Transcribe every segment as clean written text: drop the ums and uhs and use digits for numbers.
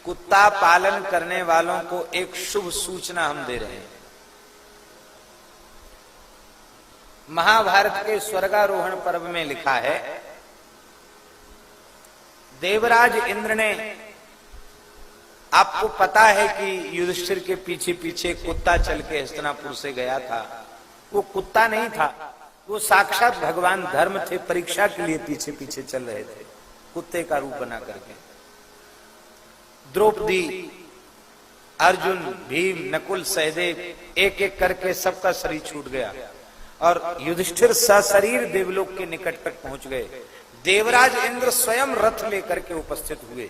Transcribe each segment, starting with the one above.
कुत्ता पालन करने वालों को एक शुभ सूचना हम दे रहे हैं। महाभारत के स्वर्गारोहण पर्व में लिखा है, देवराज इंद्र ने, आपको पता है कि युधिष्ठिर के पीछे पीछे कुत्ता चल के हस्तिनापुर से गया था। वो कुत्ता नहीं था, वो साक्षात भगवान धर्म थे, परीक्षा के लिए पीछे पीछे चल रहे थे कुत्ते का रूप बना करके। द्रौपदी, अर्जुन, भीम, नकुल, सहदेव, एक एक करके सबका शरीर छूट गया और युधिष्ठिर सशरीर देवलोक के निकट तक पहुंच गए। देवराज इंद्र स्वयं रथ लेकर के उपस्थित हुए।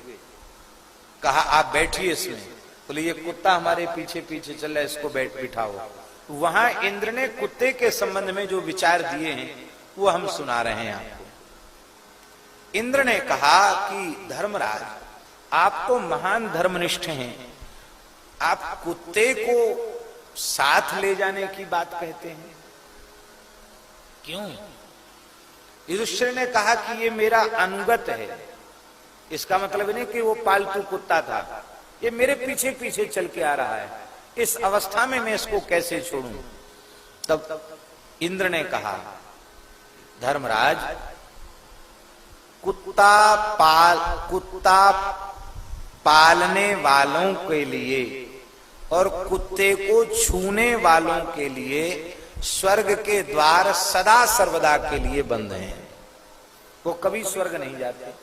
कहा आप बैठिए इसमें। बोले ये कुत्ता हमारे पीछे पीछे चल रहा है, इसको बिठाओ। वहां इंद्र ने कुत्ते के संबंध में जो विचार दिए हैं वो हम सुना रहे हैं आपको। इंद्र ने कहा कि धर्मराज, आप तो महान धर्मनिष्ठ हैं, आप कुत्ते को साथ ले जाने की बात कहते हैं, क्यों? युधिष्ठिर ने कहा कि ये मेरा अनुगत है। इसका मतलब नहीं कि वो पालतू कुत्ता था, ये मेरे पीछे पीछे चल के आ रहा है, इस अवस्था में मैं इसको कैसे छोड़ूं? तब इंद्र ने कहा, धर्मराज, कुत्ता पालने वालों के लिए और कुत्ते को छूने वालों के लिए स्वर्ग के द्वार सदा सर्वदा के लिए बंद हैं। वो कभी स्वर्ग नहीं जाते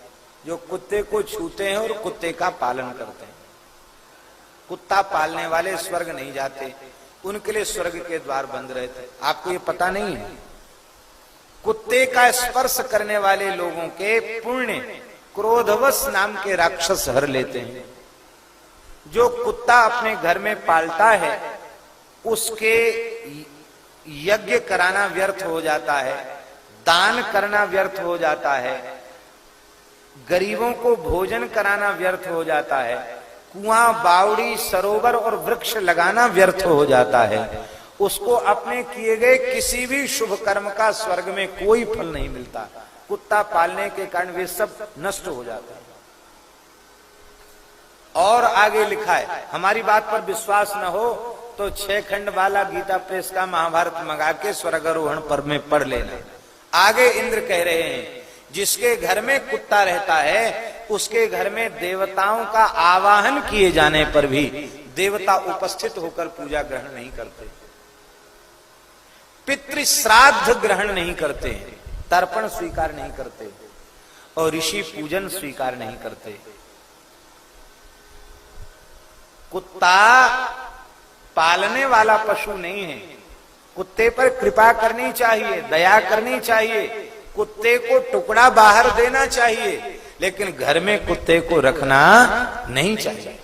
जो कुत्ते को छूते हैं और कुत्ते का पालन करते हैं। कुत्ता पालने वाले स्वर्ग नहीं जाते, उनके लिए स्वर्ग के द्वार बंद रहते। आपको ये पता नहीं है? कुत्ते का स्पर्श करने वाले लोगों के पुण्य क्रोधवश नाम के राक्षस हर लेते हैं। जो कुत्ता अपने घर में पालता है उसके यज्ञ कराना व्यर्थ हो जाता है, दान करना व्यर्थ हो जाता है, गरीबों को भोजन कराना व्यर्थ हो जाता है, कुआं, बावड़ी, सरोवर और वृक्ष लगाना व्यर्थ हो जाता है। उसको अपने किए गए किसी भी शुभ कर्म का स्वर्ग में कोई फल नहीं मिलता। कुत्ता पालने के कारण वे सब नष्ट हो जाते हैं। और आगे लिखा है, हमारी बात पर विश्वास न हो तो 6 खंड वाला गीता प्रेस का महाभारत मंगा के स्वर्गारोहण पर्व में पढ़ लेना। आगे इंद्र कह रहे हैं, जिसके घर में कुत्ता रहता है उसके घर में देवताओं का आवाहन किए जाने पर भी देवता उपस्थित होकर पूजा ग्रहण नहीं करते, पितृ श्राद्ध ग्रहण नहीं करते, तर्पण स्वीकार नहीं करते और ऋषि पूजन स्वीकार नहीं करते। कुत्ता पालने वाला पशु नहीं है। कुत्ते पर कृपा करनी चाहिए, दया करनी चाहिए, कुत्ते को टुकड़ा बाहर देना चाहिए, लेकिन घर में कुत्ते को रखना नहीं चाहिए।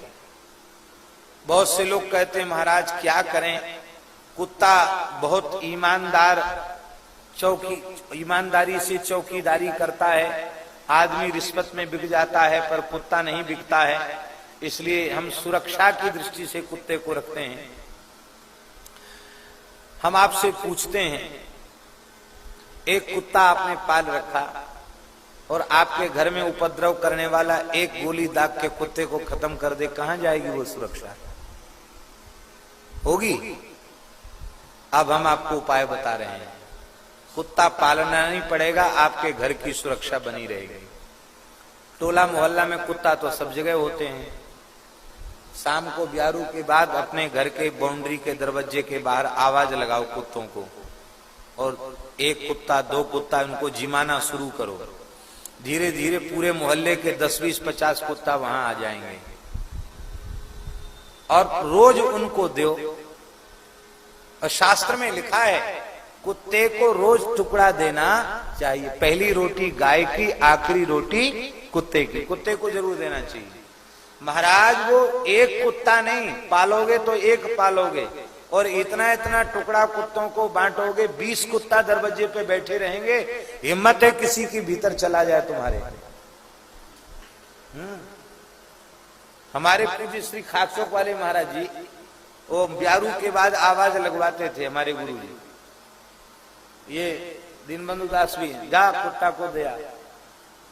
बहुत से लोग कहते हैं महाराज क्या करें, कुत्ता बहुत ईमानदारी से चौकीदारी करता है, आदमी रिश्वत में बिक जाता है पर कुत्ता नहीं बिकता है, इसलिए हम सुरक्षा की दृष्टि से कुत्ते को रखते हैं। हम आपसे पूछते हैं, एक कुत्ता आपने पाल रखा और आपके घर में उपद्रव करने वाला एक गोली दाग के कुत्ते को खत्म कर दे, कहां जाएगी वो सुरक्षा? होगी? अब हम आपको उपाय बता रहे हैं। कुत्ता पालना नहीं पड़ेगा, आपके घर की सुरक्षा बनी रहेगी। टोला मोहल्ला में कुत्ता तो सब जगह होते हैं। शाम को ब्यारू के बाद अपने घर के बाउंड्री के दरवाजे के बाहर आवाज लगाओ कुत्तों को, और एक कुत्ता, 2 कुत्ता, उनको जिमाना शुरू करो। धीरे धीरे पूरे मोहल्ले के 10, 20, 50 कुत्ता वहां आ जाएंगे और रोज उनको दो। और शास्त्र में लिखा है कुत्ते को रोज टुकड़ा देना चाहिए। पहली रोटी गाय की, आखिरी रोटी कुत्ते की। कुत्ते को जरूर देना चाहिए। महाराज वो एक कुत्ता नहीं पालोगे तो एक पालोगे और इतना इतना टुकड़ा कुत्तों को बांटोगे, 20 कुत्ता दरवाजे पे बैठे रहेंगे। हिम्मत है किसी की भीतर चला जाए तुम्हारे? हमारे पूज्य श्री खाकचौक वाले महाराज जी वो ब्यारू के बाद आवाज लगवाते थे हमारे गुरु जी। ये दीनबंधु दास भी, जा कुत्ता को दिया।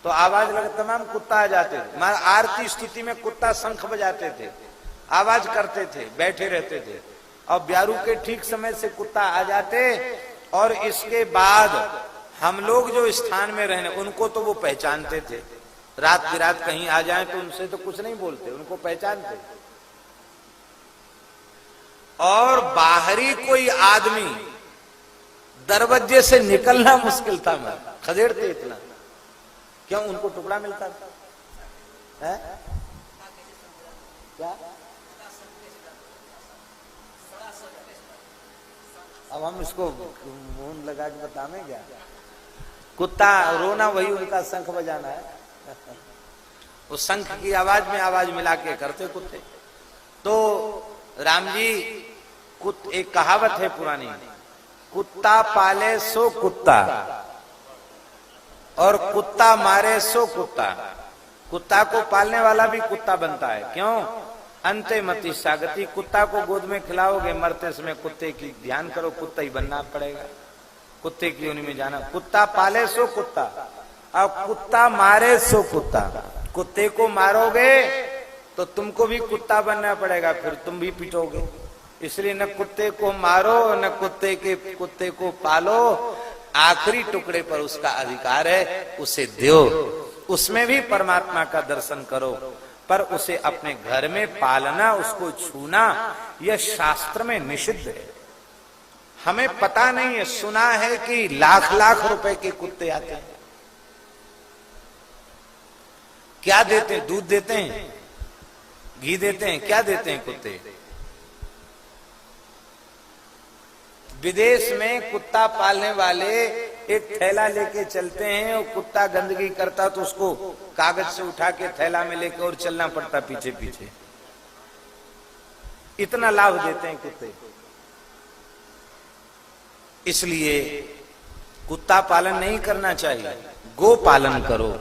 तो आवाज लगे, तमाम कुत्ता आ जाते थे। आरती स्तुति में कुत्ता शंख बजाते थे, आवाज करते थे, बैठे रहते थे। और ब्यारू के ठीक समय से कुत्ता आ जाते। और इसके बाद हम लोग जो स्थान में रहने, उनको तो वो पहचानते थे। रात बिरात कहीं आ जाए तो उनसे तो कुछ नहीं बोलते, उनको पहचानते। और बाहरी कोई आदमी दरवाजे से निकलना मुश्किल था। मैं खदेड़ते इतना, क्यों? उनको टुकड़ा मिलता था। है? क्या? अब हम इसको मुंह लगा के बताने क्या? कुत्ता रोना वही उनका शंख बजाना है। उस शंख की आवाज में आवाज मिला के करते कुत्ते। तो राम जी, एक कहावत है पुरानी, कुत्ता पाले सो कुत्ता और कुत्ता मारे सो कुत्ता। कुत्ता को पालने वाला भी कुत्ता बनता है। क्यों? अंते मति सागति। कुत्ता को गोद में खिलाओगे, मरते समय कुत्ते की ध्यान करो, कुत्ता ही बनना पड़ेगा, कुत्ते की योनि में जाना। कुत्ता पाले सो कुत्ता और कुत्ता मारे सो कुत्ता। कुत्ते को मारोगे तो तुमको भी कुत्ता बनना पड़ेगा, फिर तुम भी पिटोगे। इसलिए न कुत्ते को मारो न कुत्ते को पालो। आखिरी टुकड़े पर उसका अधिकार है, उसे दो। उसमें भी परमात्मा का दर्शन करो, पर उसे अपने घर में पालना, उसको छूना, यह शास्त्र में निषिद्ध है। हमें पता नहीं है, सुना है कि लाख लाख रुपए के कुत्ते आते हैं। क्या देते हैं? दूध देते हैं, घी देते हैं, क्या देते हैं कुत्ते? विदेश में कुत्ता पालने वाले एक थैला लेके चलते हैं, और कुत्ता गंदगी करता तो उसको कागज से उठा के थैला में लेके और चलना पड़ता पीछे पीछे। इतना लाभ देते हैं कुत्ते। इसलिए कुत्ता पालन नहीं करना चाहिए, गो पालन करो।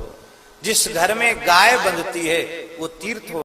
जिस घर में गाय बंधती है वो तीर्थ हो